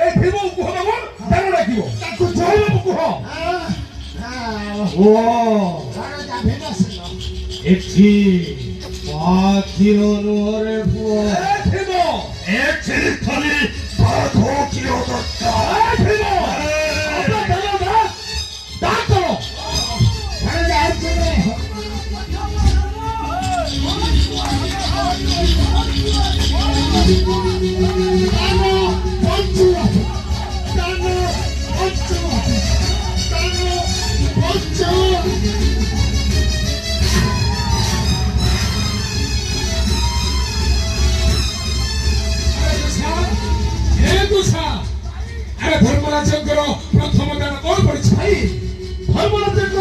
এই ফিরব কুহ বাবু জানো রাখিব তাকু জয়বাবু কুহ ও এটি পাখির অনুহরে পুଅ ফিরব এটি খালি বাঘ কি অদত্তা ফিরব ধর্মরাজଙ୍କର ପ୍ରଥମ ଦାନ କଣ କରିଛି ଭାଇ ଧର୍ମରାଜ